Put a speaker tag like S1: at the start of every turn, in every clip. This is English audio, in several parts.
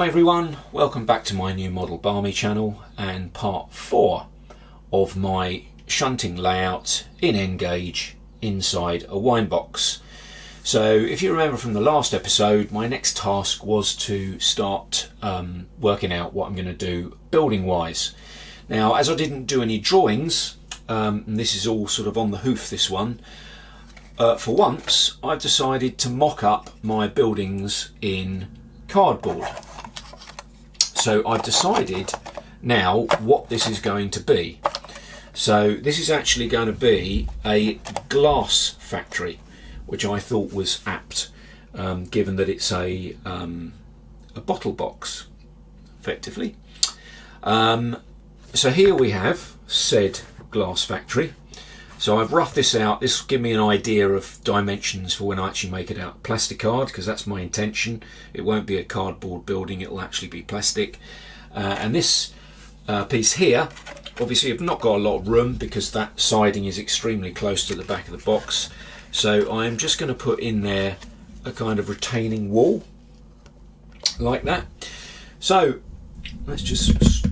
S1: Hi everyone, welcome back to my new model Balmy channel and part 4 of my shunting layout in N-gauge inside a wine box. So if you remember from the last episode, my next task was to start working out what I'm going to do building wise. Now, as I didn't do any drawings, and this is all sort of on the hoof, this one, for once I've decided to mock up my buildings in cardboard. So I've decided now what this is going to be. So this is actually going to be a glass factory, which I thought was apt, given that it's a bottle box, effectively. So here we have said glass factory. So I've roughed this out. This will give me an idea of dimensions for when I actually make it out plastic card, because that's my intention. It won't be a cardboard building, it will actually be plastic. And this piece here, obviously I've not got a lot of room because that siding is extremely close to the back of the box. So I'm just going to put in there a kind of retaining wall, like that. So let's just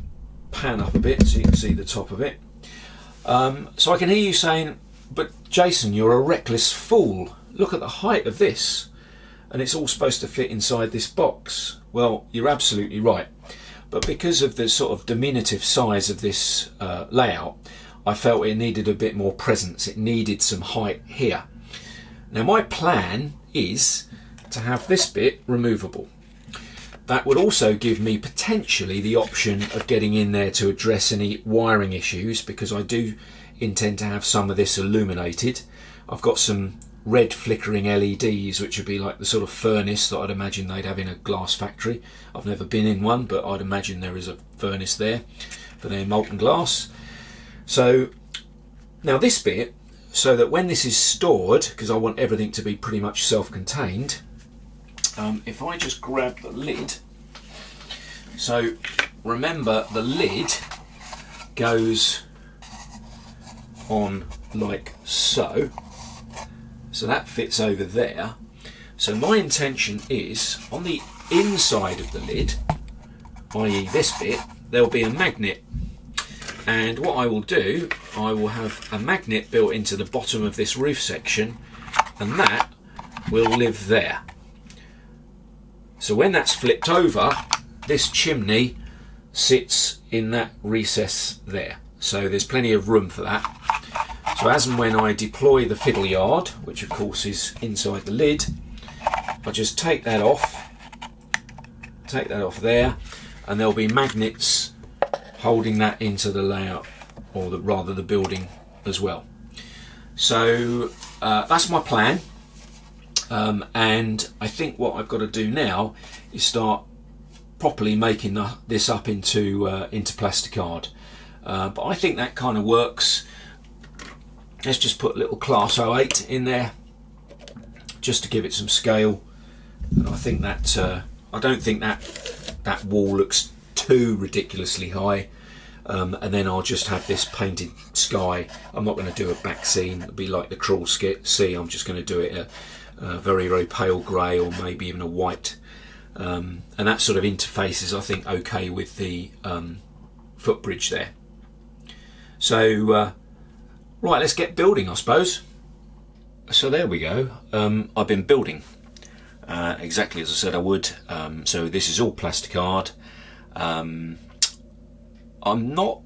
S1: pan up a bit so you can see the top of it. So I can hear you saying, but Jason, you're a reckless fool. Look at the height of this. And it's all supposed to fit inside this box. Well, you're absolutely right. But because of the sort of diminutive size of this layout, I felt it needed a bit more presence. It needed some height here. Now my plan is to have this bit removable. That would also give me potentially the option of getting in there to address any wiring issues, because I do intend to have some of this illuminated. I've got some red flickering LEDs, which would be like the sort of furnace that I'd imagine they'd have in a glass factory. I've never been in one, but I'd imagine there is a furnace there for their molten glass. So now this bit, so that when this is stored, because I want everything to be pretty much self-contained, if I just grab the lid, so remember the lid goes on like so, so that fits over there. So my intention is on the inside of the lid, i.e. this bit, there'll be a magnet, and what I will do, I will have a magnet built into the bottom of this roof section, and that will live there. So when that's flipped over, this chimney sits in that recess there. So there's plenty of room for that. So as and when I deploy the fiddle yard, which of course is inside the lid, I just take that off there, and there'll be magnets holding that into the layout, or rather the building as well. So that's my plan. And I think what I've got to do now is start properly making this up into plasticard. But I think that kind of works. Let's just put a little class 08 in there, just to give it some scale. And I think that I don't think that wall looks too ridiculously high. And then I'll just have this painted sky. I'm not going to do a back scene. It'll be like the Cruel Sea. I'm just going to do it a very, very pale grey, or maybe even a white, and that sort of interface is, I think, okay with the footbridge there. So right, let's get building, I suppose. So there we go. I've been building exactly as I said I would. So this is all plasticard. I'm not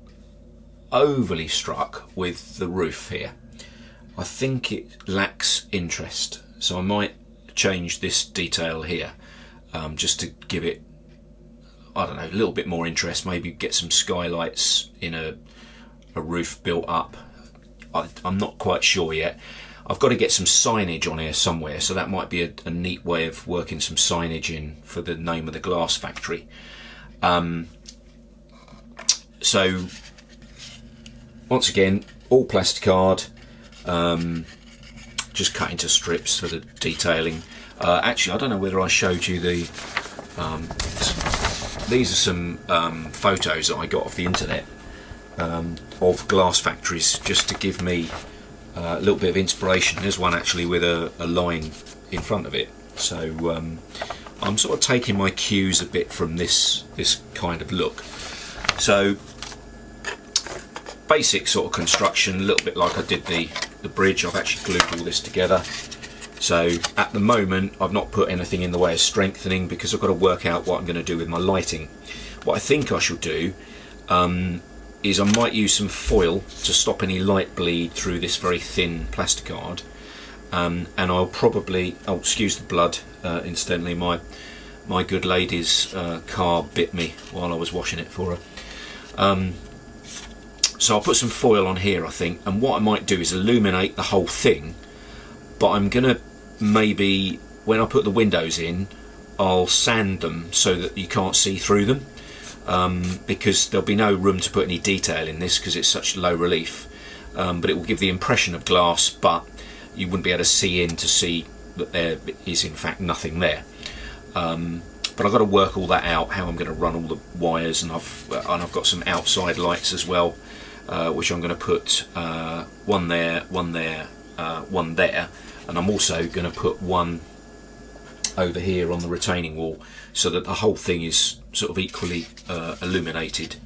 S1: overly struck with the roof here. I think it lacks interest. So I might change this detail here, just to give it, I don't know, a little bit more interest. Maybe get some skylights in a roof built up. I'm not quite sure yet. I've got to get some signage on here somewhere, so that might be a neat way of working some signage in for the name of the glass factory. So once again, all plasticard. Just cut into strips for the detailing. Actually, I don't know whether I showed you the these are some photos that I got off the internet of glass factories, just to give me a little bit of inspiration. There's one actually with a line in front of it, so I'm sort of taking my cues a bit from this kind of look. So basic sort of construction, a little bit like I did the bridge. I've actually glued all this together. So at the moment I've not put anything in the way of strengthening because I've got to work out what I'm going to do with my lighting. What I think I should do is I might use some foil to stop any light bleed through this very thin plasticard, and I'll probably, oh excuse the blood, incidentally my good lady's car bit me while I was washing it for her. So I'll put some foil on here I think, and what I might do is illuminate the whole thing, but I'm gonna maybe, when I put the windows in, I'll sand them so that you can't see through them, because there'll be no room to put any detail in this because it's such low relief, but it will give the impression of glass, but you wouldn't be able to see in to see that there is in fact nothing there. But I've got to work all that out, how I'm going to run all the wires, and I've got some outside lights as well, which I'm going to put one there, one there, one there, and I'm also going to put one over here on the retaining wall so that the whole thing is sort of equally illuminated.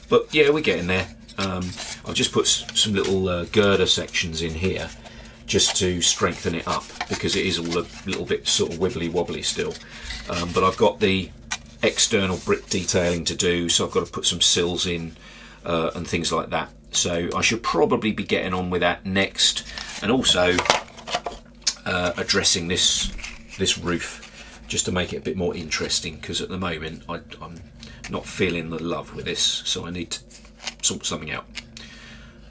S1: But yeah, we're getting there. I've just put some little girder sections in here just to strengthen it up because it is all a little bit sort of wibbly wobbly still, but I've got the external brick detailing to do, so I've got to put some sills in and things like that. So I should probably be getting on with that next, and also addressing this roof just to make it a bit more interesting, because at the moment I'm not feeling the love with this, so I need to sort something out.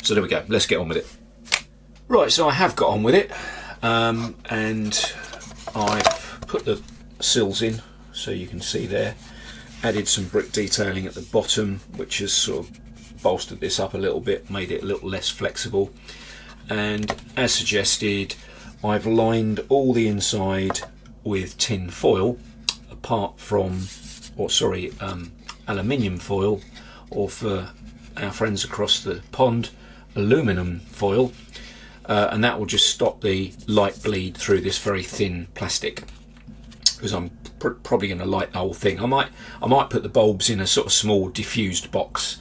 S1: So there we go, let's get on with it. Right, so I have got on with it, and I've put the sills in so you can see there, added some brick detailing at the bottom which has sort of bolstered this up a little bit, made it a little less flexible, and as suggested I've lined all the inside with tin foil, apart from, or sorry, aluminium foil, or for our friends across the pond, aluminum foil, and that will just stop the light bleed through this very thin plastic, because I'm probably going to light the whole thing. I might put the bulbs in a sort of small diffused box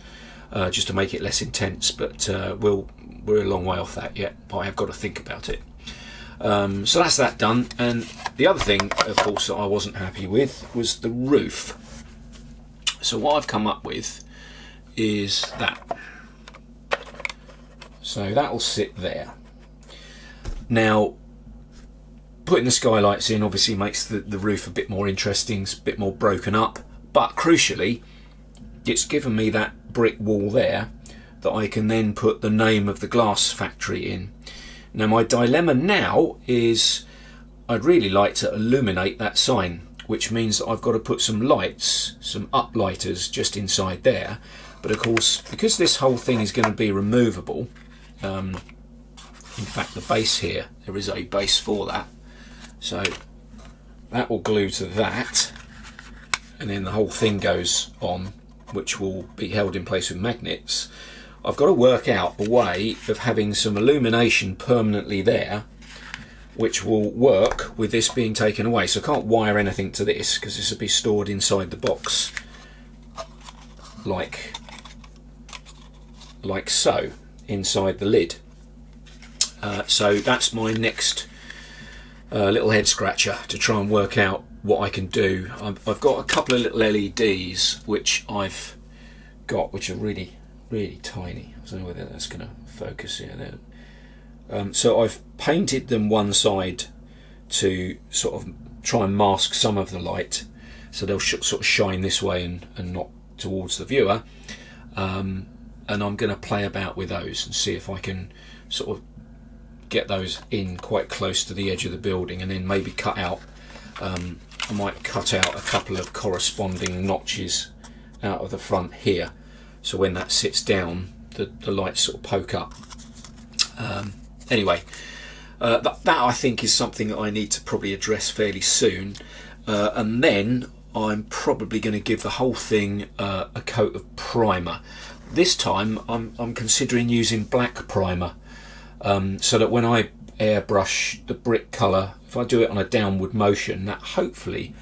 S1: just to make it less intense, but we're a long way off that yet, but I have got to think about it. So that's that done, and the other thing of course that I wasn't happy with was the roof. So what I've come up with is that. So that'll sit there. Now putting the skylights in obviously makes the roof a bit more interesting, it's a bit more broken up, but crucially it's given me that brick wall there that I can then put the name of the glass factory in. Now my dilemma now is I'd really like to illuminate that sign, which means that I've got to put some lights, some uplighters just inside there, but of course because this whole thing is going to be removable, in fact the base here, there is a base for that, so that will glue to that, and then the whole thing goes on, which will be held in place with magnets. I've got to work out a way of having some illumination permanently there which will work with this being taken away. So I can't wire anything to this because this will be stored inside the box like so, inside the lid. So that's my next little head scratcher, to try and work out what I can do. I've got a couple of little LEDs which I've got, which are really tiny. I don't know whether that's going to focus here. So I've painted them one side to sort of try and mask some of the light, so they'll sort of shine this way and not towards the viewer, and I'm going to play about with those and see if I can sort of get those in quite close to the edge of the building, and then maybe cut out, I might cut out a couple of corresponding notches out of the front here, so when that sits down the lights sort of poke up. Anyway, that I think is something that I need to probably address fairly soon, and then I'm probably going to give the whole thing a coat of primer. This time I'm considering using black primer, so that when I airbrush the brick colour, if I do it on a downward motion, that hopefully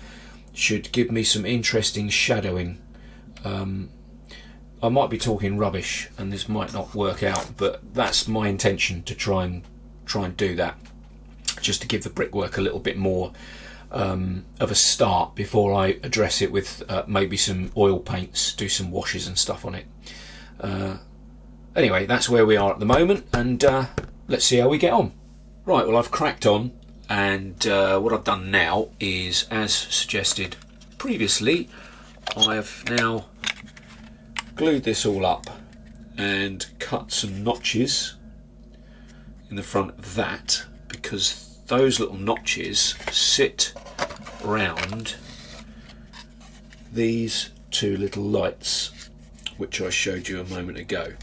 S1: should give me some interesting shadowing. I might be talking rubbish and this might not work out, but that's my intention, to try and do that, just to give the brickwork a little bit more of a start before I address it with maybe some oil paints, do some washes and stuff on it. Anyway, that's where we are at the moment, and let's see how we get on. Right, well, I've cracked on, and what I've done now is, as suggested previously, I have now glued this all up and cut some notches in the front of that, because those little notches sit round these two little lights which I showed you a moment ago.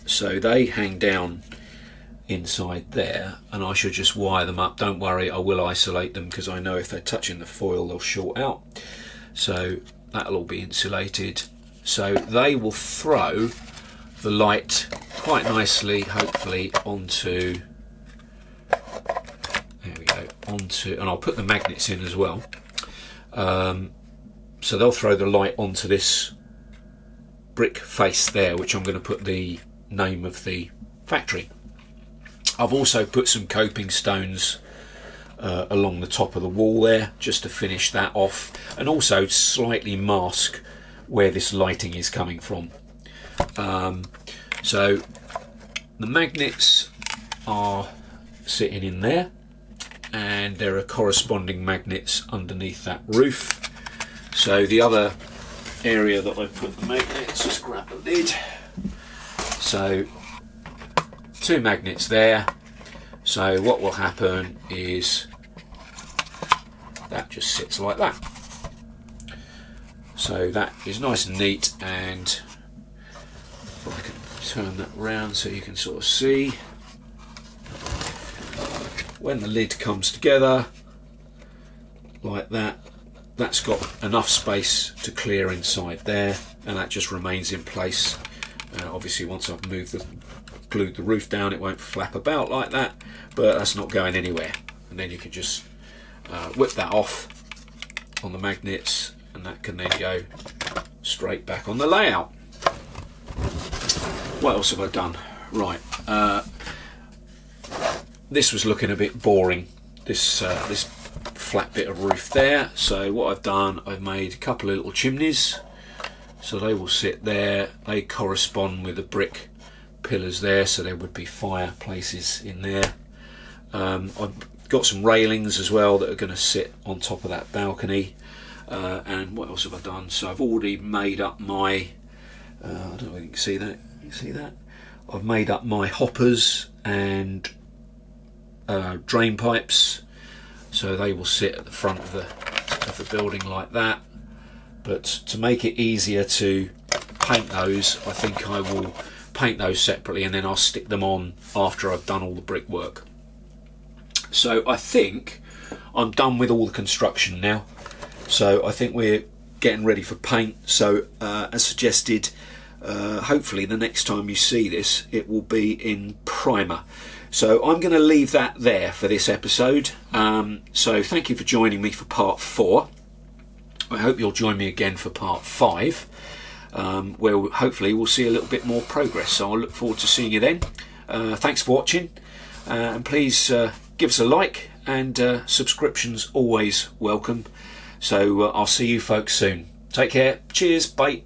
S1: So they hang down inside there, and I should just wire them up. Don't worry, I will isolate them, because I know if they're touching the foil they'll short out. So that'll all be insulated, so they will throw the light quite nicely, hopefully, onto, there we go, onto, and I'll put the magnets in as well. So they'll throw the light onto this brick face there, which I'm going to put the name of the factory. I've also put some coping stones along the top of the wall there, just to finish that off, and also slightly mask where this lighting is coming from. So the magnets are sitting in there, and there are corresponding magnets underneath that roof. So the other area that I put the magnets, just grab the lid. So 2 magnets there. So what will happen is that just sits like that. So that is nice and neat, and if I can turn that round so you can sort of see, when the lid comes together like that, that's got enough space to clear inside there, and that just remains in place. Obviously once I've glued the roof down, it won't flap about like that, but that's not going anywhere. And then you can just whip that off on the magnets, and that can then go straight back on the layout. What else have I done? Right, this was looking a bit boring, this flat bit of roof there. So what I've done, I've made a couple of little chimneys, so they will sit there. They correspond with the brick pillars there, so there would be fireplaces in there. I've got some railings as well that are going to sit on top of that balcony. And what else have I done? So I've already made up my, I don't know if you can see that. You see that? I've made up my hoppers and drain pipes, so they will sit at the front of the building like that. But to make it easier to paint those, I think I will paint those separately, and then I'll stick them on after I've done all the brickwork. So I think I'm done with all the construction now. So I think we're getting ready for paint. So as suggested, hopefully the next time you see this, it will be in primer. So I'm going to leave that there for this episode. So thank you for joining me for part 4. I hope you'll join me again for part 5, where hopefully we'll see a little bit more progress. So I'll look forward to seeing you then. Thanks for watching, and please give us a like, and subscriptions always welcome. So I'll see you folks soon. Take care. Cheers. Bye.